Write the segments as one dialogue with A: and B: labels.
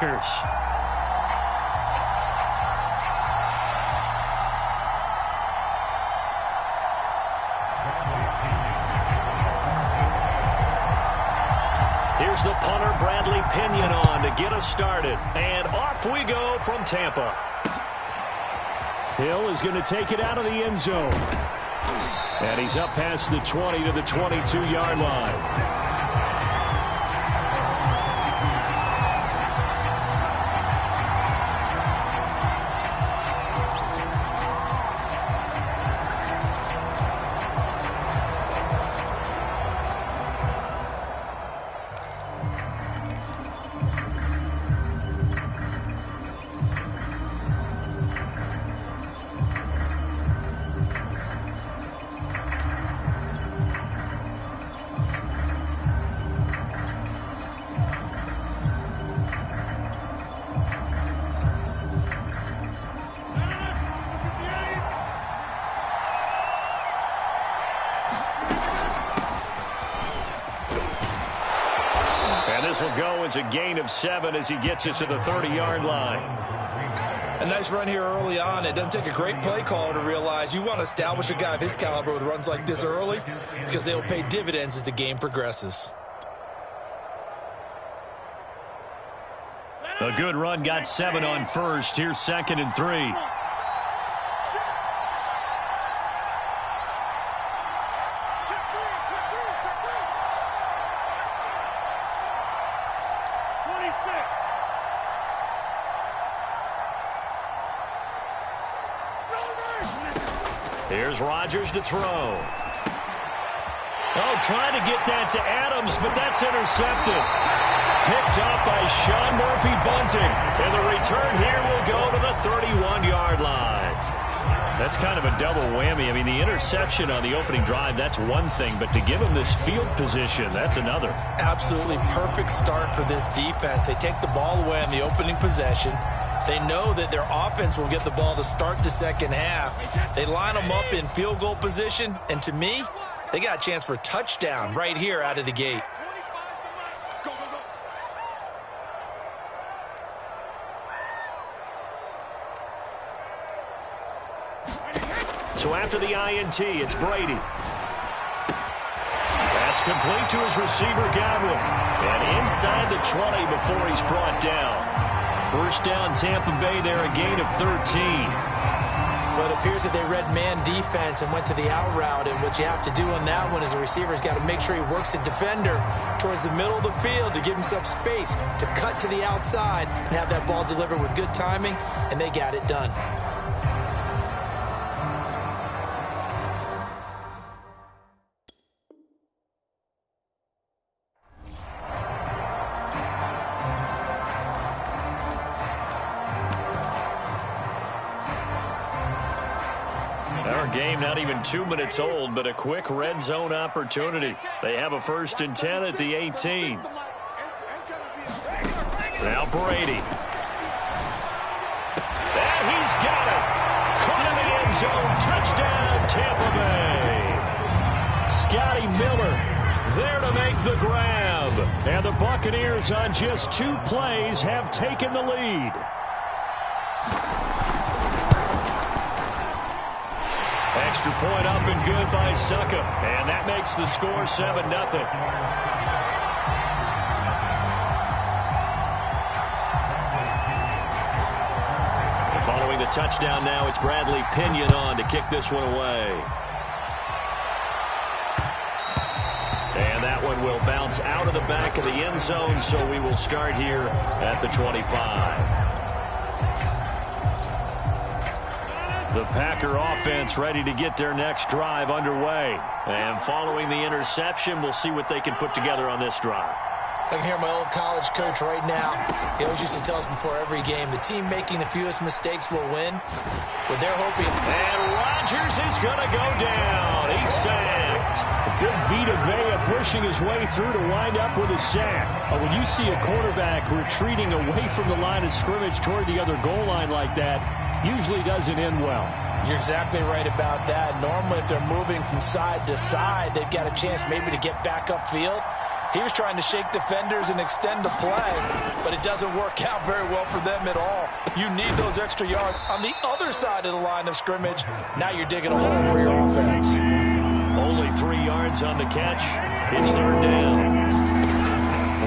A: Packers. Here's the punter, Bradley Pinion, on to get us started. And off we go from Tampa. Hill is going to take it out of the end zone. And he's up past the 20 to the 22-yard line. This will go as a gain of 7 as he gets it to the 30-yard line.
B: A nice run here early on. It doesn't take a great play caller to realize you want to establish a guy of his caliber with runs like this early because they'll pay dividends as the game progresses.
A: A good run got 7 on first. Here's 2nd and 3. Here's Rodgers to throw. Oh, trying to get that to Adams, but that's intercepted. Picked up by Sean Murphy-Bunting. And the return here will go to the 31-yard line. That's kind of a double whammy. I mean, the interception on the opening drive, that's one thing. But to give him this field position, that's another.
B: Absolutely perfect start for this defense. They take the ball away on the opening possession. They know that their offense will get the ball to start the second half. They line them up in field goal position, and to me, they got a chance for a touchdown right here out of the gate.
A: So after the INT, it's Brady. That's complete to his receiver, Godwin. And inside the 20 before he's brought down. First down, Tampa Bay there, a gain of 13.
C: Well, it appears that they read man defense and went to the out route, and what you have to do on that one is the receiver's got to make sure he works the defender towards the middle of the field to give himself space to cut to the outside and have that ball delivered with good timing, and they got it done.
A: Game not even 2 minutes old, but a quick red zone opportunity. They have a 1st and 10 at the 18. Now Brady. And he's got it. Caught in the end zone. Touchdown, Tampa Bay. Scotty Miller there to make the grab. And the Buccaneers on just 2 plays have taken the lead. Extra point up and good by Succa. And that makes the score 7-0. Following the touchdown now, it's Bradley Pinion on to kick this one away. And that one will bounce out of the back of the end zone, so we will start here at the 25. The Packer offense ready to get their next drive underway. And following the interception, we'll see what they can put together on this drive.
C: I can hear my old college coach right now. He always used to tell us before every game, the team making the fewest mistakes will win. But they're hoping.
A: And Rodgers is going to go down. He's sacked.
D: Big Vita Vea pushing his way through to wind up with a sack. When you see a quarterback retreating away from the line of scrimmage toward the other goal line like that, usually doesn't end well.
C: You're exactly right about that. Normally, if they're moving from side to side, they've got a chance maybe to get back upfield.
B: He was trying to shake defenders and extend the play, but it doesn't work out very well for them at all. You need those extra yards on the other side of the line of scrimmage. Now you're digging a hole for your offense.
A: Only 3 yards on the catch. It's third down.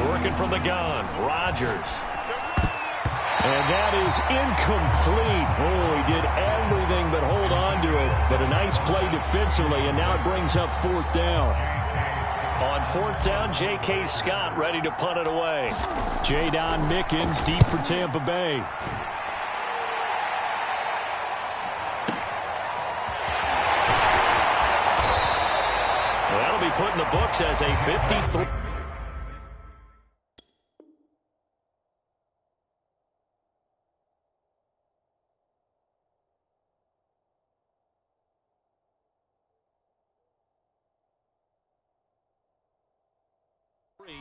A: Working from the gun, Rodgers.
D: And that is incomplete. Oh, he did everything but hold on to it. But a nice play defensively, and now it brings up fourth down.
A: On fourth down, J.K. Scott ready to punt it away.
D: Jadon Mickens deep for Tampa Bay.
A: That'll be put in the books as a 53.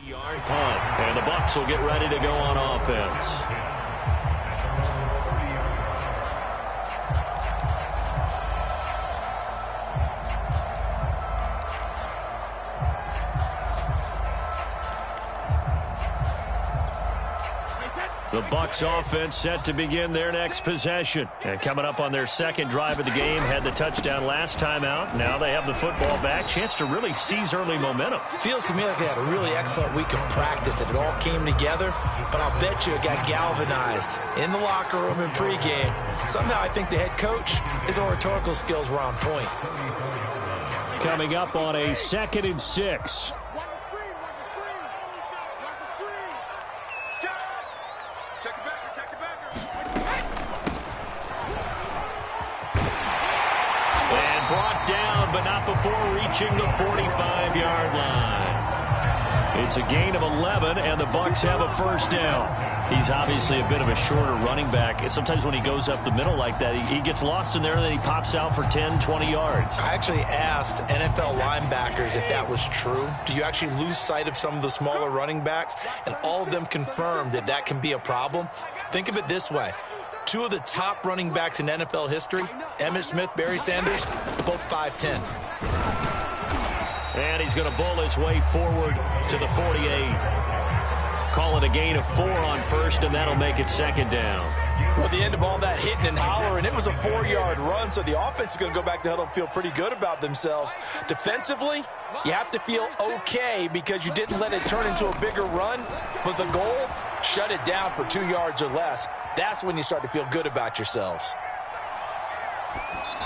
A: Yard punt, and the Bucs will get ready to go on offense. The Bucs offense set to begin their next possession. And coming up on their second drive of the game, had the touchdown last time out. Now they have the football back. Chance to really seize early momentum.
B: Feels to me like they had a really excellent week of practice, and it all came together. But I'll bet you it got galvanized in the locker room in pregame. Somehow I think the head coach, his oratorical skills were on point.
D: Coming up on a 2nd and 6.
A: But not before reaching the 45-yard line. It's a gain of 11, and the Bucs have a first down. He's obviously a bit of a shorter running back. And sometimes when he goes up the middle like that, he gets lost in there, and then he pops out for 10, 20 yards.
B: I actually asked NFL linebackers if that was true. Do you actually lose sight of some of the smaller running backs? And all of them confirmed that that can be a problem. Think of it this way. 2 of the top running backs in NFL history, Emmitt Smith, Barry Sanders, both 5'10".
A: And he's going to bull his way forward to the 48. Call it a gain of 4 on first, and that'll make it second down.
B: Well, at the end of all that hitting and hollering, it was a 4-yard run, so the offense is going to go back to huddle and feel pretty good about themselves. Defensively, you have to feel okay because you didn't let it turn into a bigger run, but the goal, shut it down for 2 yards or less. That's when you start to feel good about yourselves.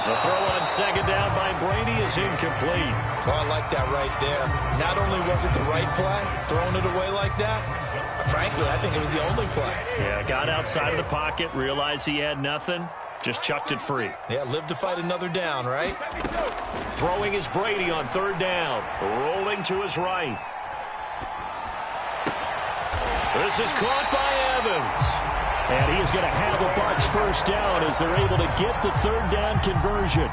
A: The throw on second down by Brady is incomplete.
B: Oh, I like that right there. Not only was it the right play, throwing it away like that, frankly, I think it was the only play.
A: Yeah, got outside of the pocket, realized he had nothing, just chucked it free.
B: Yeah, live to fight another down, right?
A: Throwing is Brady on third down, rolling to his right. This is caught by Evans.
D: And he is going to have a Bucs first down as they're able to get the third down conversion.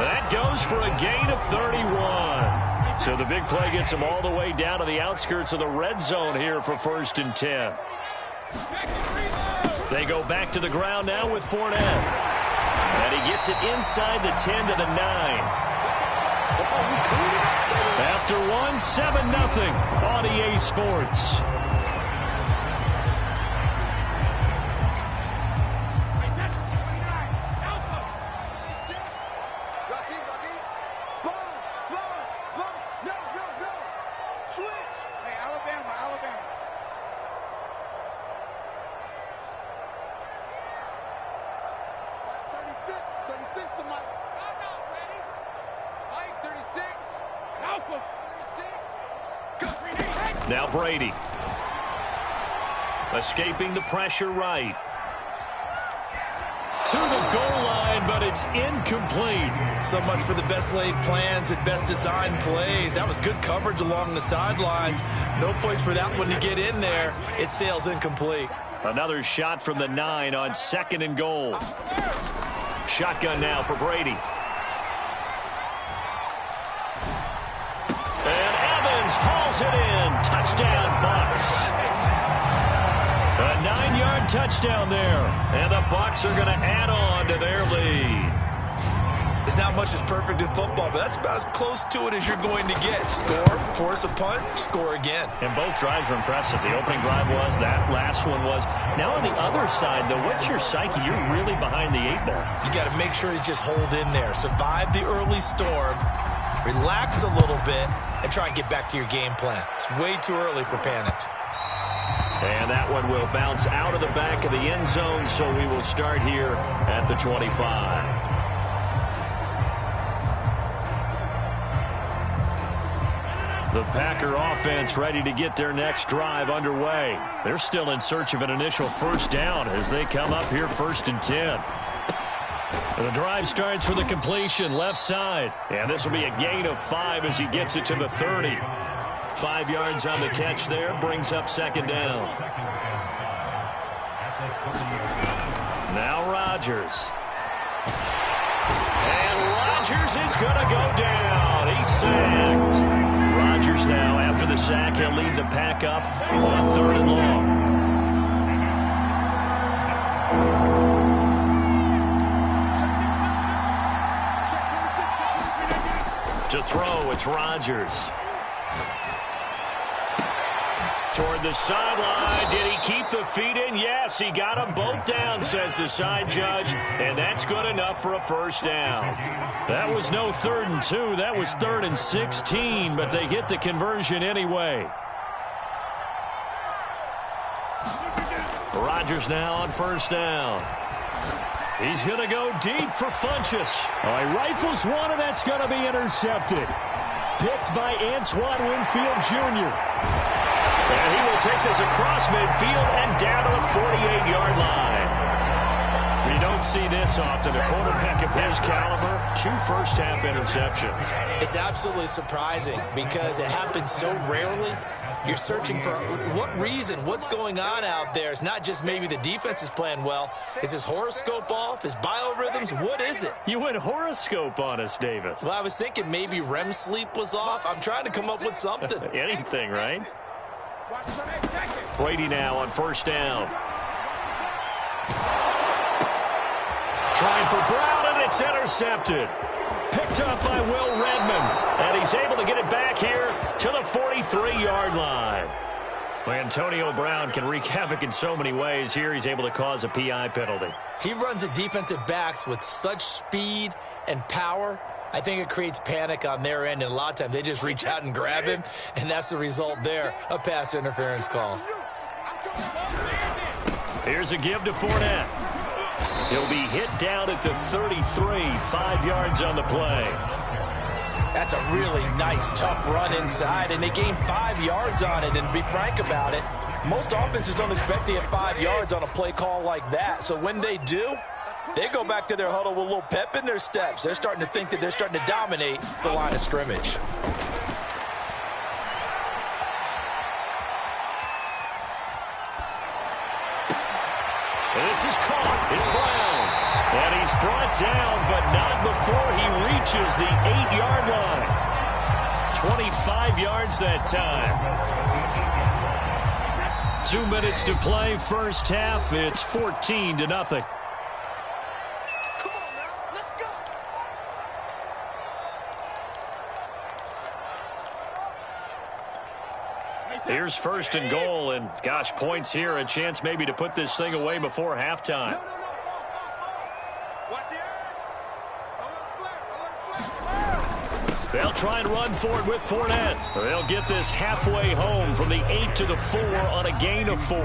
A: That goes for a gain of 31. So the big play gets him all the way down to the outskirts of the red zone here for 1st and 10. They go back to the ground now with Fournette. And he gets it inside the 10 to the 9. After 1, 7-0 on EA Sports. Now Brady. Escaping the pressure right. To the goal line, but it's incomplete.
B: So much for the best laid plans and best designed plays. That was good coverage along the sidelines. No place for that one to get in there. It sails incomplete.
A: Another shot from the 9 on 2nd and goal. Shotgun now for Brady. And Evans hauls it in. Touchdown, Bucs. A 9-yard touchdown there. And the Bucs are going to add on to their lead.
B: There's not much that's perfect in football, but that's about as close to it as you're going to get. Score, force a punt, score again.
A: And both drives were impressive. The opening drive was, that last one was. Now on the other side, though, what's your psyche? You're really behind the 8 ball.
B: You got to make sure you just hold in there. Survive the early storm, relax a little bit, and try and get back to your game plan. It's way too early for panic.
A: And that one will bounce out of the back of the end zone, so we will start here at the 25. The Packer offense ready to get their next drive underway. They're still in search of an initial first down as they come up here 1st and 10. The drive starts for the completion, left side. And this will be a gain of 5 as he gets it to the 30. 5 yards on the catch there, brings up 2nd down. Now Rodgers. And Rodgers is going to go down. He's sacked. Rodgers now, after the sack, he'll lead the Pack up on 3rd and long. To throw, it's Rodgers. Toward the sideline. Did he keep the feet in? Yes, he got them both down, says the side judge. And that's good enough for a first down. That was no 3rd and 2. That was 3rd and 16, but they get the conversion anyway. Rodgers now on 1st down. He's going to go deep for Funchess.
D: He rifles one, and that's going to be intercepted. Picked by Antoine Winfield Jr.
A: And he will take this across midfield and down to the 48-yard line. We don't see this often. A quarterback of his caliber, 2 first-half interceptions.
B: It's absolutely surprising because it happens so rarely. You're searching for what reason, what's going on out there. It's not just maybe the defense is playing well. Is his horoscope off? His biorhythms? What is it?
A: You went horoscope on us, Davis.
B: Well, I was thinking maybe REM sleep was off. I'm trying to come up with something.
A: Anything, right? Brady now on 1st down. Trying for Brown, and it's intercepted. Picked up by Will Redmond. And he's able to get it back here to the 43-yard line. Well, Antonio Brown can wreak havoc in so many ways. Here he's able to cause a PI penalty.
B: He runs the defensive backs with such speed and power. I think it creates panic on their end, and a lot of times they just reach out and grab him, and that's the result there, a pass interference call.
A: Here's a give to Fournette. He'll be hit down at the 33, 5 yards on the play.
B: That's a really nice, tough run inside, and they gained 5 yards on it. And to be frank about it, most offenses don't expect to get 5 yards on a play call like that. So when they do, they go back to their huddle with a little pep in their steps. They're starting to think that they're starting to dominate the line of scrimmage.
A: This is caught. It's Brown. And he's brought down, but not before he reaches the 8-yard line. 25 yards that time. 2 minutes to play, first half. It's 14-0. Here's 1st and goal, and gosh, points here, a chance maybe to put this thing away before halftime. They'll try and run for it with Fournette. They'll get this halfway home from the 8 to the 4 on a gain of 4.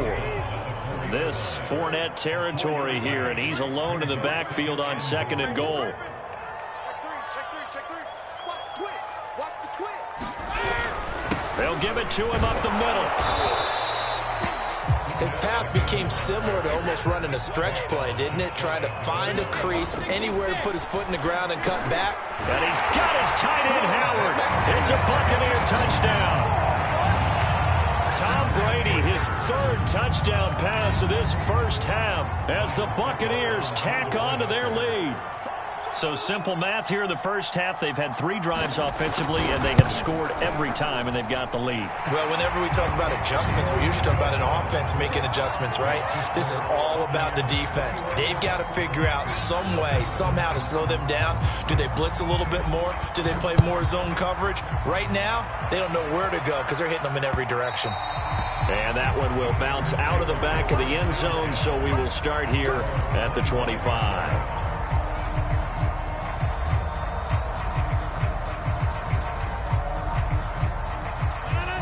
A: This Fournette territory here, and he's alone in the backfield on 2nd and goal. They'll give it to him up the middle.
B: His path became similar to almost running a stretch play, didn't it? Trying to find a crease, anywhere to put his foot in the ground and cut back.
A: And he's got his tight end, Howard. It's a Buccaneer touchdown. Tom Brady, his 3rd touchdown pass of this first half as the Buccaneers tack on to their lead. So simple math here in the first half. They've had 3 drives offensively, and they have scored every time, and they've got the lead.
B: Well, whenever we talk about adjustments, we usually talk about an offense making adjustments, right? This is all about the defense. They've got to figure out some way, somehow to slow them down. Do they blitz a little bit more? Do they play more zone coverage? Right now, they don't know where to go because they're hitting them in every direction.
A: And that one will bounce out of the back of the end zone, so we will start here at the 25.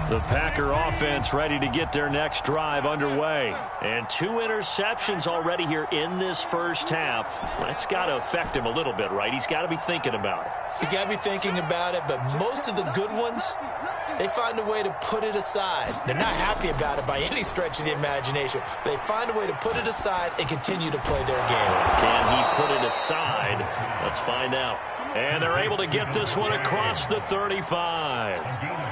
A: The Packer offense ready to get their next drive underway. And 2 interceptions already here in this first half. That's got to affect him a little bit, right? He's got to be thinking about it.
B: He's got to be thinking about it, but most of the good ones, they find a way to put it aside. They're not happy about it by any stretch of the imagination. But they find a way to put it aside and continue to play their game.
A: Can he put it aside? Let's find out. And they're able to get this one across the 35.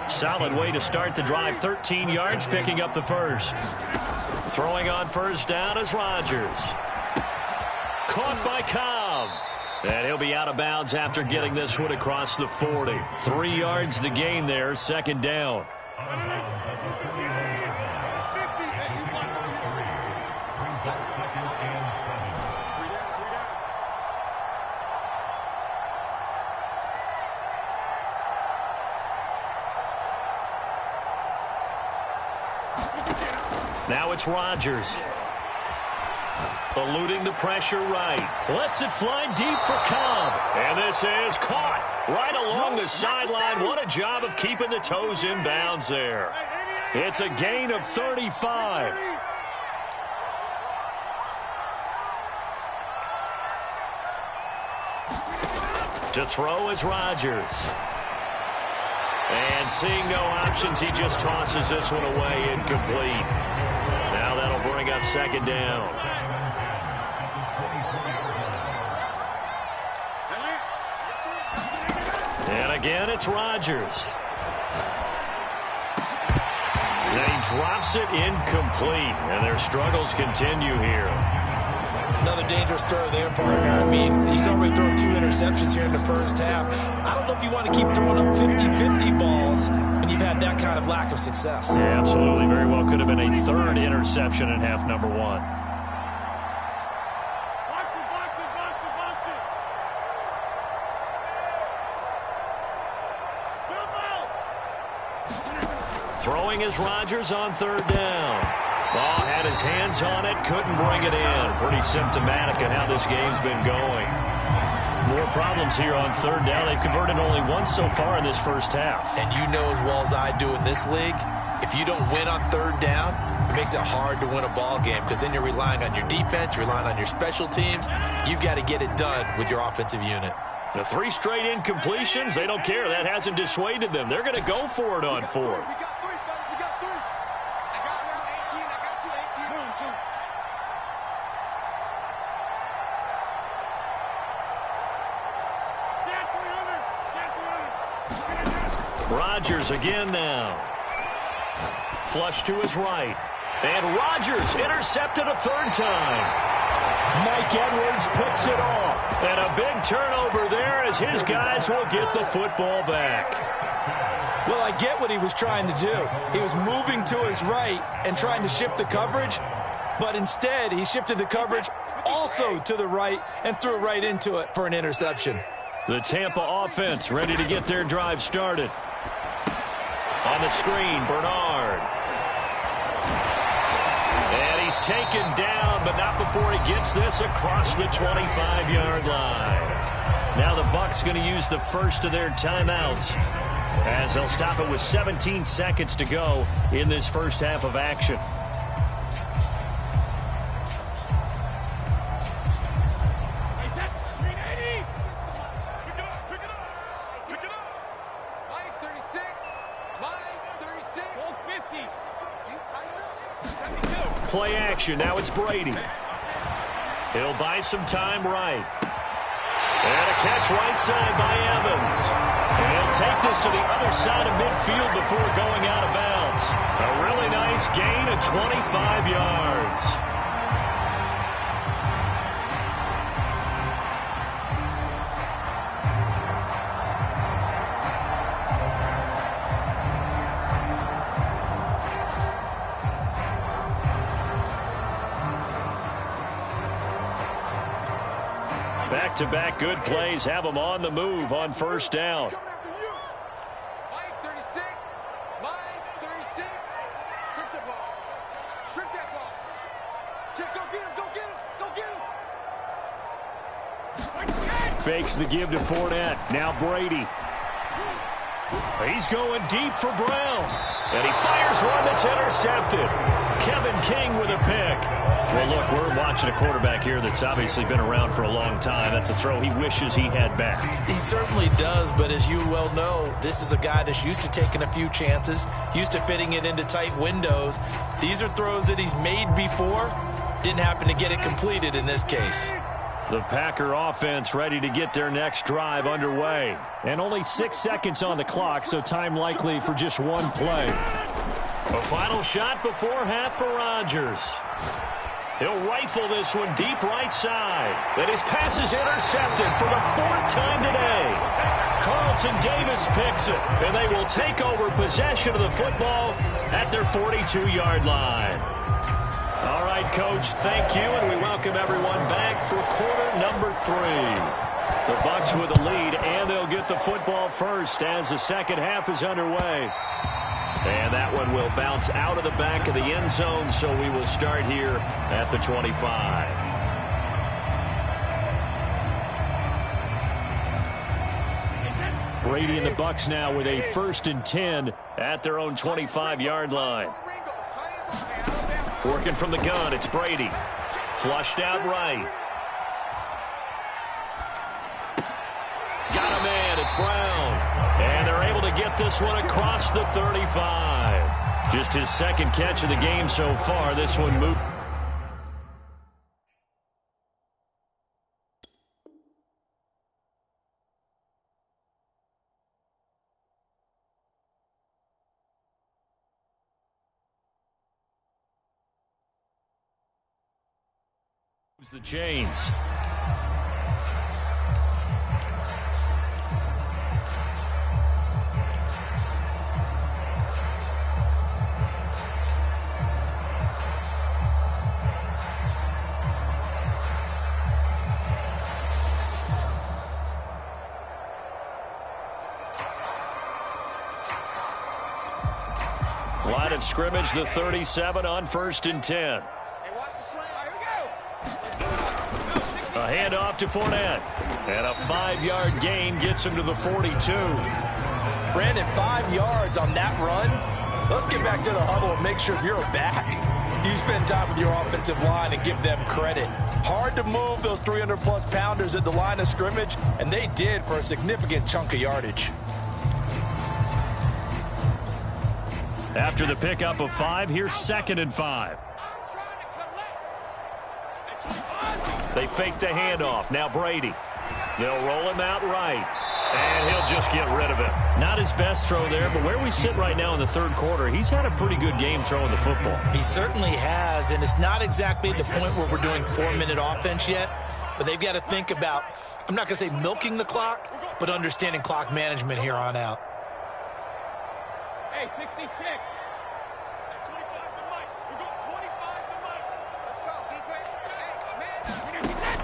A: Solid way to start the drive. 13 yards, picking up the first. Throwing on first down is Rodgers. Caught by Cobb. And he'll be out of bounds after getting this one across the 40. 3 yards the gain there, second down. Now it's Rodgers. Eluding the pressure right. Lets it fly deep for Cobb. And this is caught right along the sideline. What a job of keeping the toes in bounds there. It's a gain of 35. To throw is Rodgers. And seeing no options, he just tosses this one away, incomplete. Now that'll bring up second down. And again, it's Rodgers. And he drops it incomplete, and their struggles continue here.
B: Another dangerous throw there, partner. I mean, he's already thrown 2 interceptions here in the first half. I don't know if you want to keep throwing up 50-50 balls when you've had that kind of lack of success.
A: Yeah, absolutely. Very well could have been a 3rd interception in half number 1. Throwing is Rodgers on 3rd down. Ball had his hands on it, couldn't bring it in. Pretty symptomatic of how this game's been going. More problems here on 3rd down. They've converted only once so far in this first half.
B: And you know as well as I do in this league, if you don't win on 3rd down, it makes it hard to win a ball game because then you're relying on your defense, you're relying on your special teams. You've got to get it done with your offensive unit.
A: The 3 straight incompletions, they don't care. That hasn't dissuaded them. They're going to go for it on 4th. Rodgers again now. Flush to his right. And Rodgers intercepted a 3rd time. Mike Edwards picks it off. And a big turnover there as his guys will get the football back.
B: Well, I get what he was trying to do. He was moving to his right and trying to shift the coverage, but instead he shifted the coverage also to the right and threw right into it for an interception.
A: The Tampa offense ready to get their drive started. On the screen, Bernard. And he's taken down, but not before he gets this across the 25-yard line. Now the Bucs going to use the first of their timeouts as they'll stop it with 17 seconds to go in this first half of action. Play action. Now it's Brady. He'll buy some time right. And a catch right side by Evans. And he'll take this to the other side of midfield before going out of bounds. A really nice gain of 25 yards. Back-to-back good plays have them on the move on first down.
D: Fakes the give to Fournette. Now Brady.
A: He's going deep for Brown. And he fires one that's intercepted. Kevin King with a pick. Well, look, we're watching a quarterback here that's obviously been around for a long time. That's a throw he wishes he had back.
B: He certainly does, but as you well know, this is a guy that's used to taking a few chances, used to fitting it into tight windows. These are throws that he's made before. Didn't happen to get it completed in this case.
A: The Packer offense ready to get their next drive underway.
D: And only 6 seconds on the clock, so time likely for just one play.
A: A final shot before half for Rodgers. He'll rifle this one deep right side. And his pass is intercepted for the 4th time today. Carlton Davis picks it, and they will take over possession of the football at their 42-yard line. All right, Coach, thank you, and we welcome everyone back for quarter number 3. The Bucs with the lead, and they'll get the football first as the second half is underway. And that one will bounce out of the back of the end zone, so we will start here at the 25.
D: Brady and the Bucs now with a 1st and 10
A: at their own 25-yard line. Working from the gun, it's Brady. Flushed out right. Got a man, it's Brown. And they're able to get this one across the 35. Just his second catch of the game so far. This one moved. The chains. Line of scrimmage, the 37 on 1st and 10. A handoff to Fournette. And a 5-yard gain gets him to the 42.
B: Brandon, 5 yards on that run. Let's get back to the huddle and make sure you're back. You spend time with your offensive line and give them credit. Hard to move those 300-plus pounders at the line of scrimmage, and they did for a significant chunk of yardage.
A: After the pickup of 5, here's 2nd and 5. They fake the handoff. Now Brady. They'll roll him out right. And he'll just get rid of it. Not his best throw there, but where we sit right now in the 3rd quarter, he's had a pretty good game throwing the football.
B: He certainly has, and it's not exactly the point where we're doing 4-minute offense yet, but they've got to think about, I'm not going to say milking the clock, but understanding clock management here on out.
E: Hey, 66.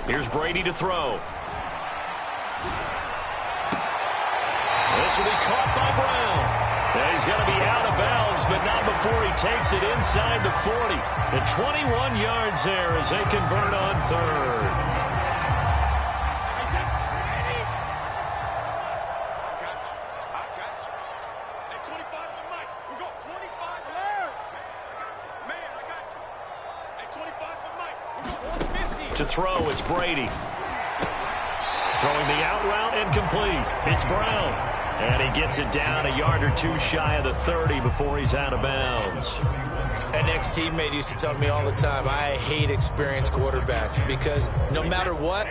A: Here's Brady to throw. This will be caught by Brown. And he's going to be out of bounds, but not before he takes it inside the 40. The 21 yards there as they convert on 3rd. To throw, it's Brady. Throwing the out route incomplete. It's Brown. And he gets it down a yard or 2 shy of the 30 before he's out of bounds.
B: An ex-teammate used to tell me all the time, I hate experienced quarterbacks because no matter what,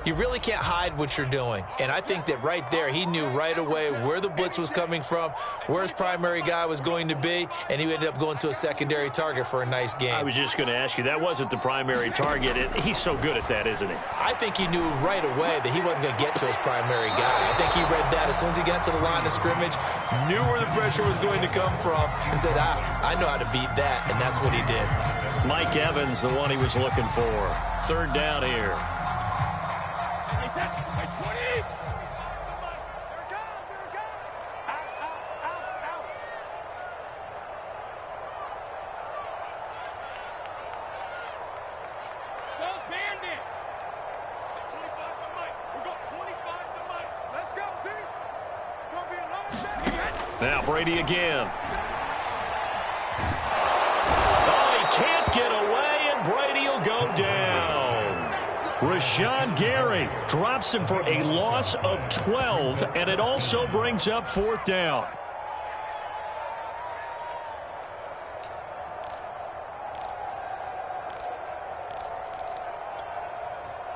B: you really can't hide what you're doing. And I think that right there, he knew right away where the blitz was coming from, where his primary guy was going to be, and he ended up going to a secondary target for a nice game.
A: I was just going to ask you, that wasn't the primary target. He's so good at that, isn't he?
B: I think he knew right away that he wasn't going to get to his primary guy. I think he read that as soon as he got to the line of scrimmage, knew where the pressure was going to come from, and said, I know how to beat that, and that's what he did.
A: Mike Evans, the one he was looking for. 3rd down here. Now Brady again. Oh, he can't get away, and Brady will go down. Rashawn Gary drops him for a loss of 12, and it also brings up 4th down.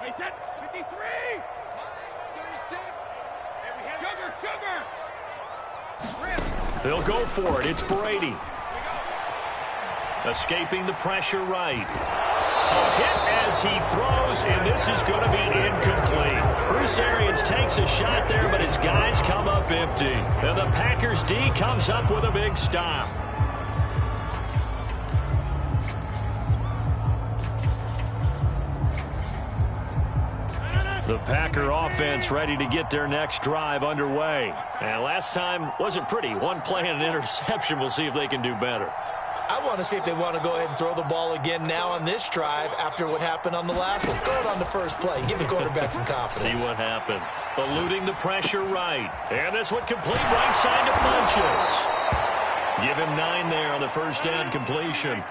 E: Wait, 53! 36! Sugar!
A: They'll go for it. It's Brady. Escaping the pressure right. A hit as he throws, and this is going to be incomplete. Bruce Arians takes a shot there, but his guys come up empty. And the Packers D comes up with a big stop. The Packer offense ready to get their next drive underway. And last time wasn't pretty. One play and an interception. We'll see if they can do better.
B: I want to see if they want to go ahead and throw the ball again now on this drive after what happened on the last one. Throw it on the first play. Give the quarterback some confidence.
A: See what happens. Eluding the pressure right. And this one complete right side to Funchess. Give him 9 there on the first down completion.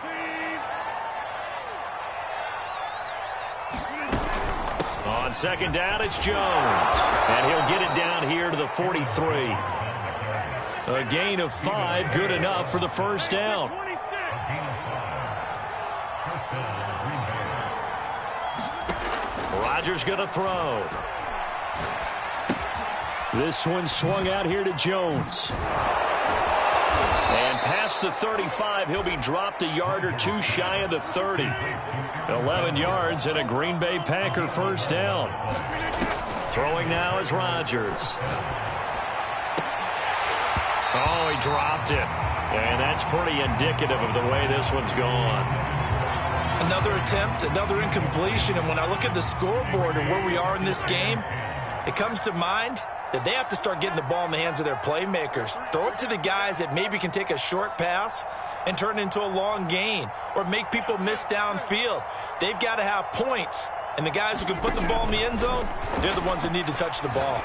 A: On second down, it's Jones. And he'll get it down here to the 43. A gain of 5, good enough for the first down. Rodgers going to throw.
D: This one swung out here to Jones.
A: And past the 35, he'll be dropped a yard or 2 shy of the 30. 11 yards and a Green Bay Packer first down. Throwing now is Rodgers. Oh, he dropped it. And that's pretty indicative of the way this one's gone.
B: Another attempt, another incompletion, and when I look at the scoreboard and where we are in this game, it comes to mind that they have to start getting the ball in the hands of their playmakers. Throw it to the guys that maybe can take a short pass and turn it into a long gain or make people miss downfield. They've got to have points, and the guys who can put the ball in the end zone, they're the ones that need to touch the ball.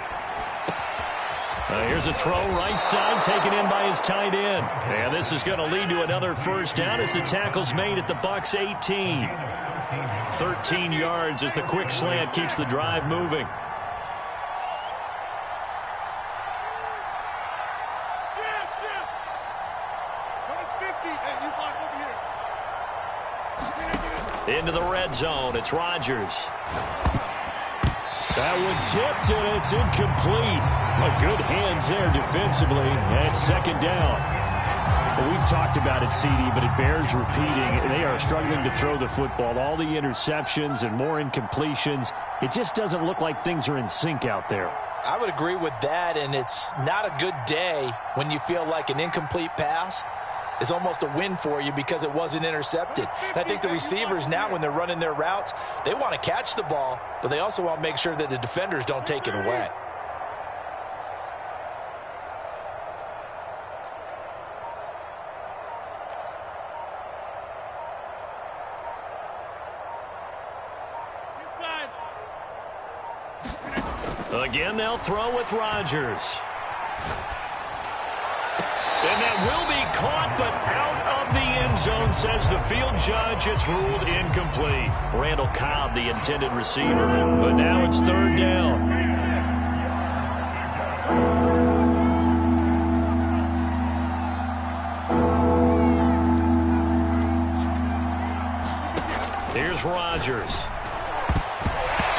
A: Here's a throw right side taken in by his tight end. And this is going to lead to another first down as the tackle's made at the Bucs 18. 13 yards as the quick slant keeps the drive moving. Into the red zone. It's Rodgers.
D: That one tipped, and it's incomplete. Good hands there defensively at second down. Well, we've talked about it, CD, but it bears repeating. They are struggling to throw the football. All the interceptions and more incompletions. It just doesn't look like things are in sync out there.
B: I would agree with that, and it's not a good day when you feel like an incomplete pass is almost a win for you because it wasn't intercepted. And I think the receivers now, when they're running their routes, they want to catch the ball, but they also want to make sure that the defenders don't take it away.
A: Again, they'll throw with Rodgers. And that will be caught, but out of the end zone, says the field judge. It's ruled incomplete. Randall Cobb, the intended receiver. But now it's third down. Here's Rodgers.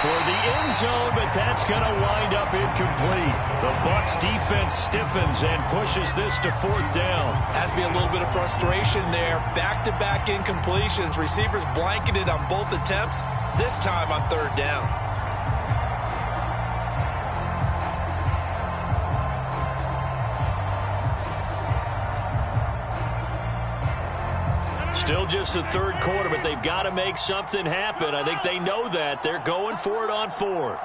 A: For the end zone, but that's going to wind up incomplete. The Bucs defense stiffens and pushes this to fourth down.
B: Has to be a little bit of frustration there. Back-to-back incompletions. Receivers blanketed on both attempts, this time on third down.
A: Still just the third quarter, but they've got to make something happen. I think they know that. They're going for it on fourth.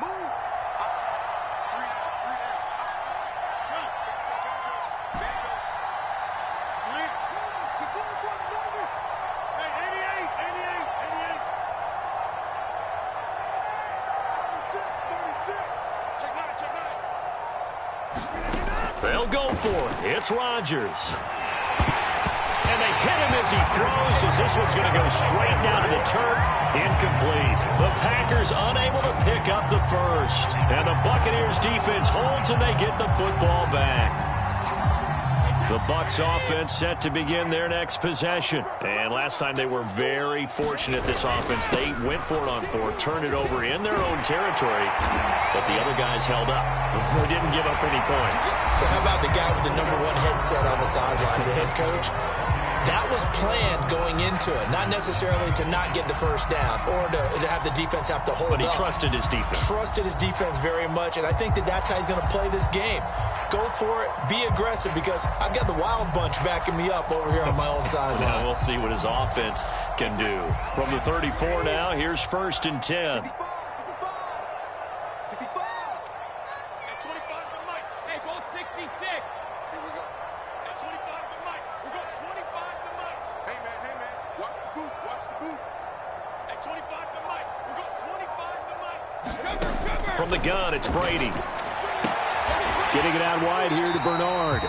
A: They'll go for it. It's Rodgers. And they hit him as he throws, as this one's going to go straight down to the turf. Incomplete. The Packers unable to pick up the first. And the Buccaneers defense holds and they get the football back. The Bucs offense set to begin their next possession. And last time they were very fortunate, this offense. They went for it on fourth, turned it over in their own territory, but the other guys held up. They didn't give up any points.
B: So how about the guy with the #1 headset on the sidelines, the head coach? That was planned going into it, not necessarily to not get the first down or to have the defense have to hold up.
A: But he trusted his defense.
B: Trusted his defense very much, and I think that's how he's going to play this game. Go for it, be aggressive, because I've got the Wild Bunch backing me up over here on my own sideline.
A: Now we'll see what his offense can do. From the 34 now, here's 1st and 10. From the gun, it's Brady.
D: Getting it out wide here to Bernard.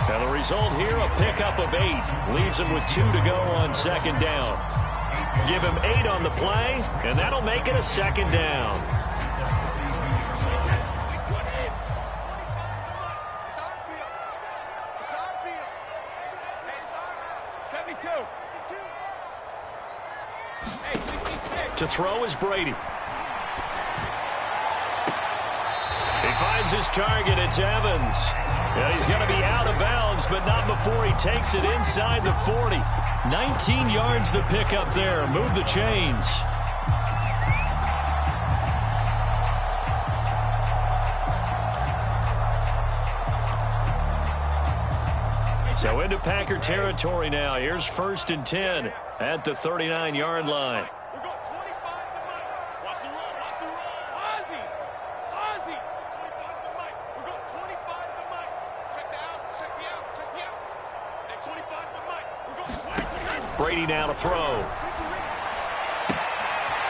A: And the result here, a pickup of 8. Leaves him with 2 to go on 2nd down. Give him 8 on the play, and that'll make it a 2nd down. To throw is Brady. He finds his target. It's Evans. And he's going to be out of bounds, but not before he takes it inside the 40. 19 yards to pick up there. Move the chains. So into Packer territory now. Here's 1st and 10 at the 39-yard line. Brady now to throw.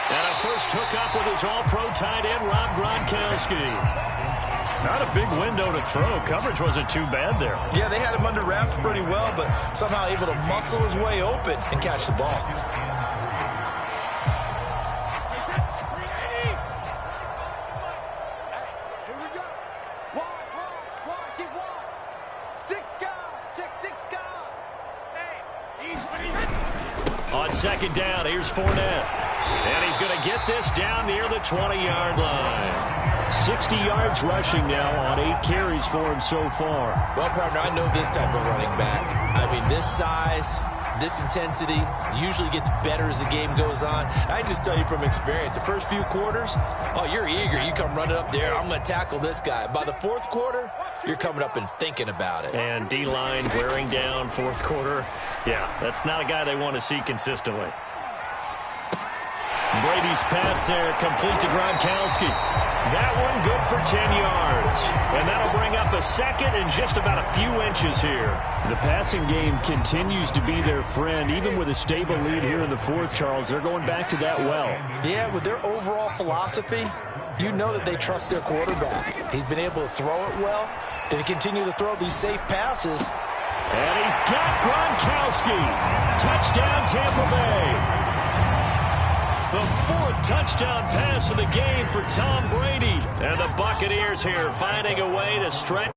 A: And a first hookup with his all-pro tight end, Rob Gronkowski. Not a big window to throw. Coverage wasn't too bad there.
B: Yeah, they had him under wraps pretty well, but somehow able to muscle his way open and catch the ball.
A: On 2nd down, here's Fournette. And he's going to get this down near the 20-yard line.
D: 60 yards rushing now on 8 carries for him so far.
B: Well, partner, I know this type of running back. I mean, this size, this intensity usually gets better as the game goes on. I just tell you from experience, the first few quarters, oh, you're eager. You come running up there. I'm going to tackle this guy. By the 4th quarter, you're coming up and thinking about it.
A: And D-line wearing down 4th quarter. Yeah, that's not a guy they want to see consistently. Brady's pass there, complete to Gronkowski. That one good for 10 yards. And that'll bring up a 2nd and just about a few inches here.
D: The passing game continues to be their friend. Even with a stable lead here in the 4th, Charles, they're going back to that well.
B: Yeah, with their overall philosophy, you know that they trust their quarterback. He's been able to throw it well. They continue to throw these safe passes.
A: And he's got Gronkowski. Touchdown, Tampa Bay. The 4th touchdown pass of the game for Tom Brady. And the Buccaneers here finding a way to stretch.